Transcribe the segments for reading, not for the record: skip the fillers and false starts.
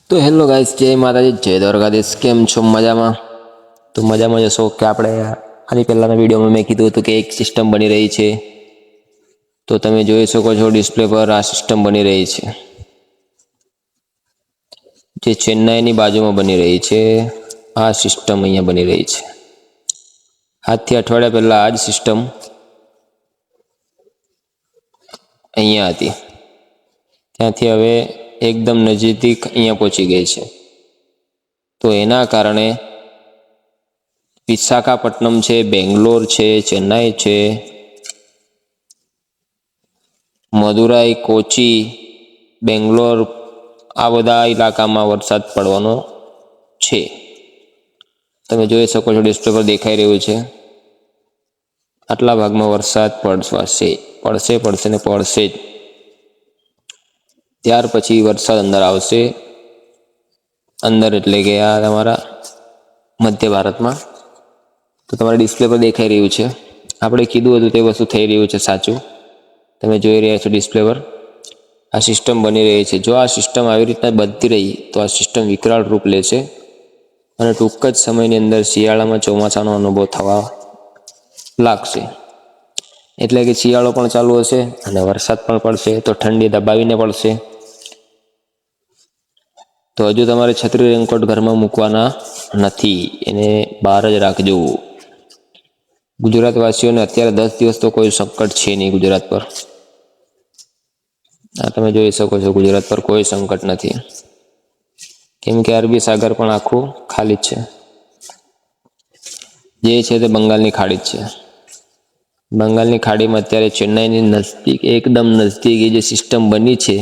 તો hello guys, જય માતાજી, જય દ્વારકાધીશ. કેમ છો? મજામાં? તો મજામાં જશો કે આપણે આની પહેલાંના વિડીયોમાં મેં કીધું હતું કે એક સિસ્ટમ બની રહી છે. તો તમે જોઈ શકો છો ડિસ્પ્લે પર આ સિસ્ટમ બની રહી છે, જે ચેન્નાઈની બાજુમાં બની રહી છે. આ સિસ્ટમ અહીંયા બની રહી છે. આજથી અઠવાડિયા પહેલાં આ જ સિસ્ટમ અહીંયા હતી. ત્યાંથી હવે એકદમ નજીક અહીંયા પહોંચી ગઈ છે. તો એના કારણે વિશાખાપટ્ટનમ છે, બેંગ્લોર છે, ચેન્નાઈ છે, મદુરાઈ, કોચી, બેંગ્લોર, આ બધા ઇલાકામાં વરસાદ પડવાનો છે. તમે જોઈ શકો છો ડિસ્પ્લે પર દેખાઈ રહ્યું છે. આટલા ભાગમાં વરસાદ પડશે ને પડશે જ. ત્યાર પછી વરસાદ અંદર આવશે. અંદર એટલે કે આ તમારા મધ્ય ભારતમાં. તો તમારા ડિસ્પ્લે પર દેખાઈ રહ્યું છે. આપણે કીધું હતું તે વસ્તુ થઈ રહ્યું છે સાચું. તમે જોઈ રહ્યા છો ડિસ્પ્લે પર આ સિસ્ટમ બની રહી છે. જો આ સિસ્ટમ આવી રીતના બનતી રહી તો આ સિસ્ટમ વિકરાળ રૂપ લેશે અને ટૂંક જ સમયની અંદર શિયાળામાં ચોમાસાનો અનુભવ થવા લાગશે. એટલે કે શિયાળો પણ ચાલુ હશે અને વરસાદ પણ પડશે, તો ઠંડી દબાવીને પડશે. તો હજુ તમારે છત્રી રેનકોટ ઘરમાં મૂકવાના નથી, એને બહાર જ રાખજો. ગુજરાતવાસીઓને અત્યારે 10 દિવસ તો કોઈ સંકટ છે નહીં ગુજરાત પર. આ તમે જોઈ શકો છો ગુજરાત પર કોઈ સંકટ નથી, કેમ કે અરબી સાગર પણ આખું ખાલી જ છે. જે છે તે બંગાળની ખાડી જ છે. બંગાળની ખાડીમાં અત્યારે ચેન્નાઈની નજદીક, એકદમ નજદીક એ જે સિસ્ટમ બની છે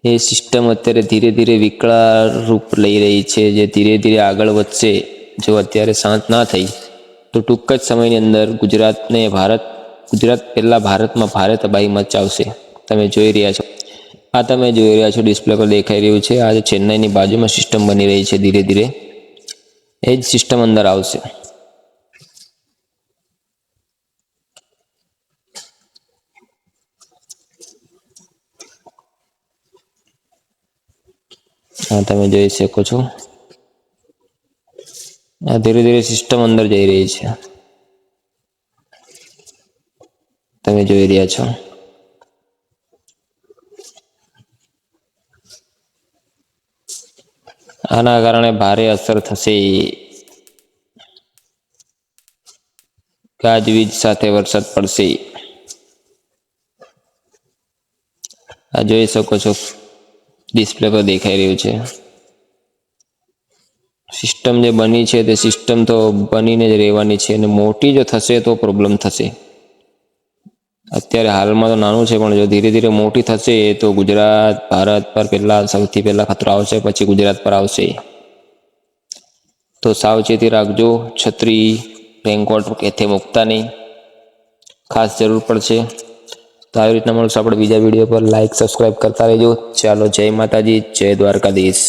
એ સિસ્ટમ અત્યારે ધીરે ધીરે વિકરાળ રૂપ લઈ રહી છે, જે ધીરે ધીરે આગળ વધશે. જો અત્યારે શાંત ના થઈ તો ટૂંક જ સમયની અંદર ગુજરાત પહેલાં ભારતમાં ભારે તબાહી મચાવશે. તમે જોઈ રહ્યા છો, આ તમે જોઈ રહ્યા છો ડિસ્પ્લે પર દેખાઈ રહ્યું છે. આજે ચેન્નાઈની બાજુમાં સિસ્ટમ બની રહી છે. ધીરે ધીરે એ જ સિસ્ટમ અંદર આવશે. હા, તમે જોઈ શકો છો આ ધીરે ધીરે સિસ્ટમ અંદર જઈ રહી છે. તમે જોઈ રહ્યા છો. આના કારણે ભારે અસર થશે. ગાજવીજ સાથે વરસાદ પડશે. આ જોઈ શકો છો ડિસ્પ્લે પર દેખાઈ રહ્યું છે. સિસ્ટમ જે બની છે તે સિસ્ટમ તો બનીને જ રહેવાની છે, અને મોટી જો થશે તો પ્રોબ્લેમ થશે. અત્યારે હાલમાં તો નાનું છે, પણ જો ધીરે ધીરે મોટી થશે તો ગુજરાત, ભારત પર સૌથી પહેલાં ખતરો આવશે, પછી ગુજરાત પર આવશે. તો સાવચેતી રાખજો. છત્રી રેનકોટ કેથે મૂકતા નહીં, ખાસ જરૂર પડશે. તો આવી રીતના મળશું આપણે બીજા વિડીયો પર. લાઈક, સબસ્ક્રાઈબ કરતા રહેજો. ચાલો, જય માતાજી, જય દ્વારકાધીશ.